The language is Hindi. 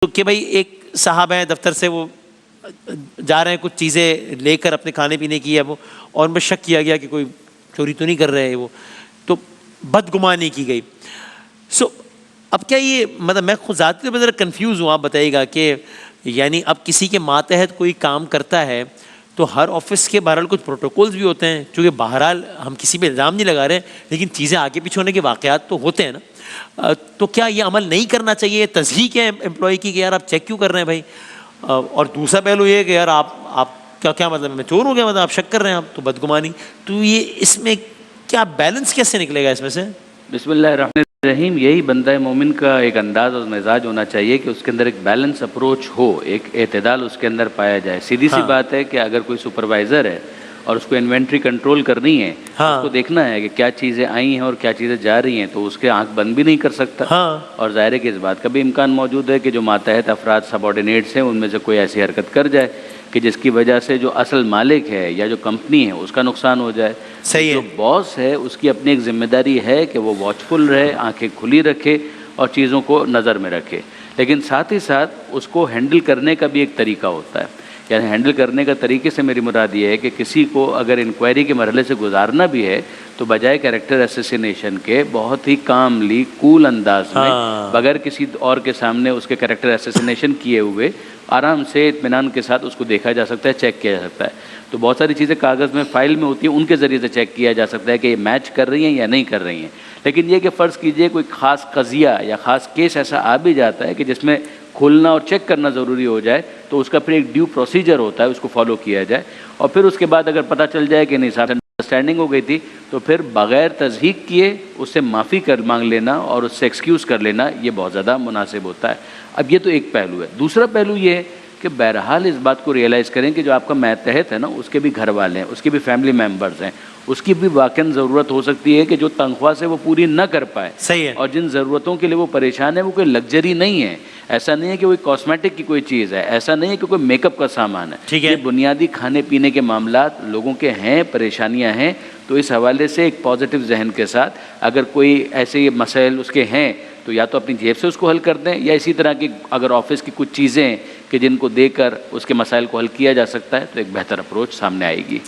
तो कि भाई एक साहब हैं दफ्तर से, वो जा रहे हैं कुछ चीज़ें लेकर अपने खाने पीने की है वो, और उनमें शक किया गया कि कोई चोरी तो नहीं कर रहे हैं वो, तो बदगुमानी की गई। अब क्या ये मतलब मैं खुद ज़ाती तौर पर ज़रा कन्फ्यूज़ हूँ, आप बताइएगा कि यानी अब किसी के मातहत कोई काम करता है तो हर ऑफिस के बहरहाल कुछ प्रोटोकॉल्स भी होते हैं, क्योंकि बहरहाल हम किसी पे इल्ज़ाम नहीं लगा रहे, लेकिन चीज़ें आगे पीछे होने के वाक़यात तो होते हैं ना। तो क्या ये अमल नहीं करना चाहिए? तज़हीक है एम्प्लॉय की कि यार आप चेक क्यों कर रहे हैं भाई? और दूसरा पहलू ये कि यार आप क्या मतलब मैं चोर हो गया, मतलब आप शक कर रहे हैं, आप तो बदगुमानी, तो ये इसमें क्या बैलेंस कैसे निकलेगा इसमें से? बिस्मिल्लाहिर्रहमानिर्रहीम। यही बंदा मोमिन का एक अंदाज़ और मिजाज होना चाहिए कि उसके अंदर एक बैलेंस अप्रोच हो, एक एतदाल उसके अंदर पाया जाए। सीधी सी बात है कि अगर कोई सुपरवाइज़र है और उसको इन्वेंट्री कंट्रोल करनी है, उसको देखना है कि क्या चीज़ें आई हैं और क्या चीज़ें जा रही हैं, तो उसके आंख बंद भी नहीं कर सकता। और ज़ाहिर है कि इस बात का भी इम्कान मौजूद है कि जो मातहत अफराद सबॉर्डिनेट्स हैं उनमें से कोई ऐसी हरकत कर जाए कि जिसकी वजह से जो असल मालिक है या जो कंपनी है उसका नुकसान हो जाए। सही है। जो बॉस है उसकी अपनी एक जिम्मेदारी है कि वो वॉचफुल रहे, आंखें खुली रखे और चीज़ों को नज़र में रखे, लेकिन साथ ही साथ उसको हैंडल करने का भी एक तरीका होता है। यानी हैंडल करने का तरीके से मेरी मुराद ये है कि किसी को अगर इंक्वायरी के मरहले से गुजारना भी है तो बजाय कैरेक्टर असैसिनेशन के बहुत ही कामली कूल अंदाज में, बगैर किसी और के सामने उसके कैरेक्टर असैसिनेशन किए हुए आराम से इत्मीनान के साथ उसको देखा जा सकता है, चेक किया जा सकता है। तो बहुत सारी चीज़ें कागज़ में फाइल में होती हैं, उनके ज़रिए से चेक किया जा सकता है कि ये मैच कर रही हैं या नहीं कर रही हैं। लेकिन ये कि फ़र्ज़ कीजिए कोई ख़ास कज़िया या ख़ास केस ऐसा आ भी जाता है कि जिसमें खोलना और चेक करना ज़रूरी हो जाए, तो उसका फिर एक ड्यू प्रोसीजर होता है, उसको फॉलो किया जाए। और फिर उसके बाद अगर पता चल जाए कि नहीं साहब अंडरस्टैंडिंग हो गई थी, तो फिर बग़ैर तज़हीक किए उससे माफ़ी कर मांग लेना और उससे एक्सक्यूज़ कर लेना, ये बहुत ज़्यादा मुनासिब होता है। अब ये तो एक पहलू है। दूसरा पहलू ये है कि बहरहाल इस बात को रियलाइज़ करें कि जो आपका मातहत है ना, उसके भी घर वाले हैं, उसके भी फैमिली मेम्बर्स हैं, उसकी भी वाकई ज़रूरत हो सकती है कि जो तनख्वाह से वो पूरी न कर पाए। सही है। और जिन ज़रूरतों के लिए वो परेशान है वो कोई लग्जरी नहीं है, ऐसा नहीं है कि कोई कॉस्मेटिक की कोई चीज़ है, ऐसा नहीं है कि कोई मेकअप का सामान है। ठीक है। ये बुनियादी खाने पीने के मामलात लोगों के हैं, परेशानियां हैं। तो इस हवाले से एक पॉजिटिव जहन के साथ अगर कोई ऐसे मसाइल उसके हैं तो या तो अपनी जेब से उसको हल कर दें, या इसी तरह की अगर ऑफिस की कुछ चीज़ें कि जिनको देकर उसके मसाइल को हल किया जा सकता है तो एक बेहतर अप्रोच सामने आएगी।